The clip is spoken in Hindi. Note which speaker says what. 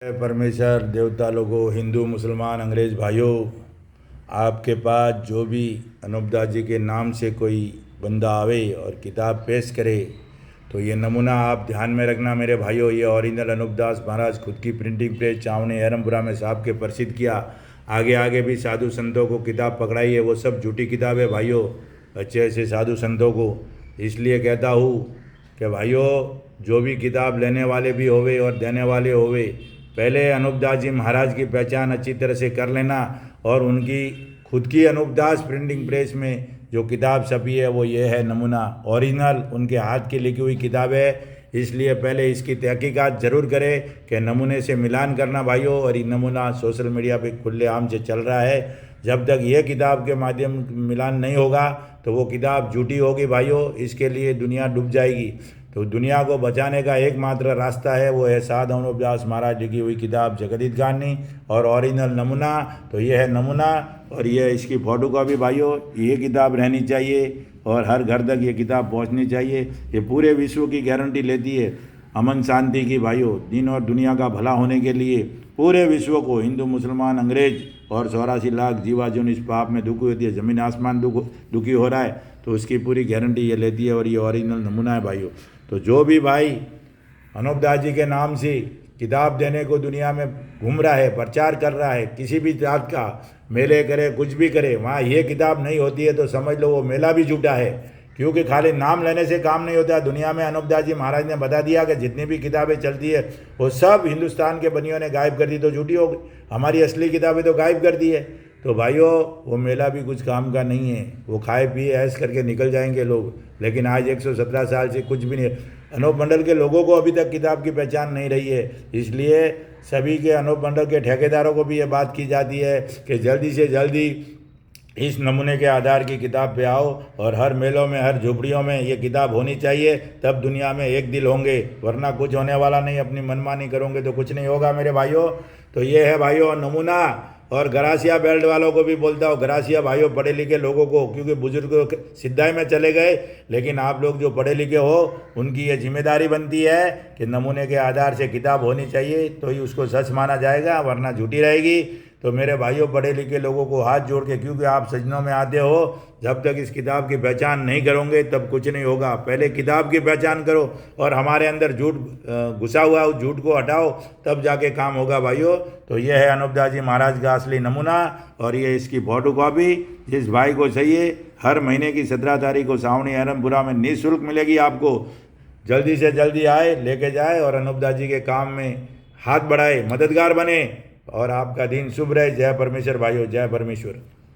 Speaker 1: परमेश्वर देवता लोगों, हिंदू मुसलमान अंग्रेज़ भाइयों, आपके पास जो भी अनूपदास जी के नाम से कोई बंदा आवे और किताब पेश करे तो ये नमूना आप ध्यान में रखना मेरे भाइयों। ये ओरिजिनल अनूपदास महाराज खुद की प्रिंटिंग प्रेस चावने एरमपुरा में साहब के प्रसिद्ध किया। आगे आगे भी साधु संतों को किताब पकड़ाई है, वो सब झूठी किताब है भाइयों, अच्छे अच्छे साधु संतों को। इसलिए कहता हूँ कि भाइयों, जो भी किताब लेने वाले भी होवे और देने वाले होवे, पहले अनूपदास जी महाराज की पहचान अच्छी तरह से कर लेना। और उनकी खुद की अनूपदास प्रिंटिंग प्रेस में जो किताब छपी है वो ये है नमूना, ओरिजिनल उनके हाथ की लिखी हुई किताब है। इसलिए पहले इसकी तहकीकात ज़रूर करें कि नमूने से मिलान करना भाइयों। और ये नमूना सोशल मीडिया पे खुलेआम से चल रहा है। जब तक ये किताब के माध्यम मिलान नहीं होगा तो वो किताब झूठी होगी भाइयों। इसके लिए दुनिया डूब जाएगी। तो दुनिया को बचाने का एकमात्र रास्ता है, वो है साध अनूपदास महाराज लिखी हुई किताब जगदीश गानी और ओरिजिनल नमूना। तो ये है नमूना और ये इसकी फ़ोटो कॉपी भाइयों। ये किताब रहनी चाहिए और हर घर तक ये किताब पहुंचनी चाहिए। ये पूरे विश्व की गारंटी लेती है अमन शांति की भाइयों, दिन और दुनिया का भला होने के लिए। पूरे विश्व को, हिंदू मुसलमान अंग्रेज और 84 लाख जीवा जो इस पाप में दुखी होती है, ज़मीन आसमान दुखी हो रहा है, तो उसकी पूरी गारंटी ये लेती है। और ये ओरिजिनल नमूना है भाइयों। तो जो भी भाई अनूपदास जी के नाम से किताब देने को दुनिया में घूम रहा है, प्रचार कर रहा है, किसी भी जात का मेले करे, कुछ भी करे, वहाँ ये किताब नहीं होती है तो समझ लो वो मेला भी झूठा है। क्योंकि खाली नाम लेने से काम नहीं होता। दुनिया में अनूपदास जी महाराज ने बता दिया कि जितनी भी किताबें चलती है वो सब हिंदुस्तान के बनियों ने गायब कर दी, तो झूठी हो गई। हमारी असली किताबें तो गायब कर दी है। तो भाइयों, वो मेला भी कुछ काम का नहीं है। वो खाए पिए ऐश करके निकल जाएंगे लोग, लेकिन आज 117 साल से कुछ भी नहीं। अनूप मंडल के लोगों को अभी तक किताब की पहचान नहीं रही है। इसलिए सभी के अनूप मंडल के ठेकेदारों को भी ये बात की जाती है कि जल्दी से जल्दी इस नमूने के आधार की किताब पे आओ और हर मेलों में, हर झोपड़ियों में ये किताब होनी चाहिए। तब दुनिया में एक दिल होंगे, वरना कुछ होने वाला नहीं। अपनी मनमानी करोगे तो कुछ नहीं होगा मेरे भाइयों। तो ये है भाइयों नमूना। और गरासिया बेल्ट वालों को भी बोलता हूँ, गरासिया भाइयों पढ़े लिखे लोगों को, क्योंकि बुजुर्ग सिद्धाई में चले गए, लेकिन आप लोग जो पढ़े लिखे हो उनकी ये जिम्मेदारी बनती है कि नमूने के आधार से किताब होनी चाहिए, तो ही उसको सच माना जाएगा, वरना झूठी रहेगी। तो मेरे भाइयों पढ़े लिखे लोगों को हाथ जोड़ के, क्योंकि आप सजनों में आते हो, जब तक इस किताब की पहचान नहीं करोगे तब कुछ नहीं होगा। पहले किताब की पहचान करो और हमारे अंदर झूठ घुसा हुआ उस झूठ को हटाओ, तब जाके काम होगा भाइयों। तो ये है अनूपदास जी महाराज का असली नमूना और ये इसकी फोटो कॉपी। जिस भाई को चाहिए, हर महीने की 17 तारीख को सावनी एरमपुरा में निःशुल्क मिलेगी आपको। जल्दी से जल्दी आए, लेके जाए और अनूपदास जी के काम में हाथ बढ़ाए, मददगार बने और आपका दिन शुभ रहे। जय परमेश्वर भाइयों, जय परमेश्वर।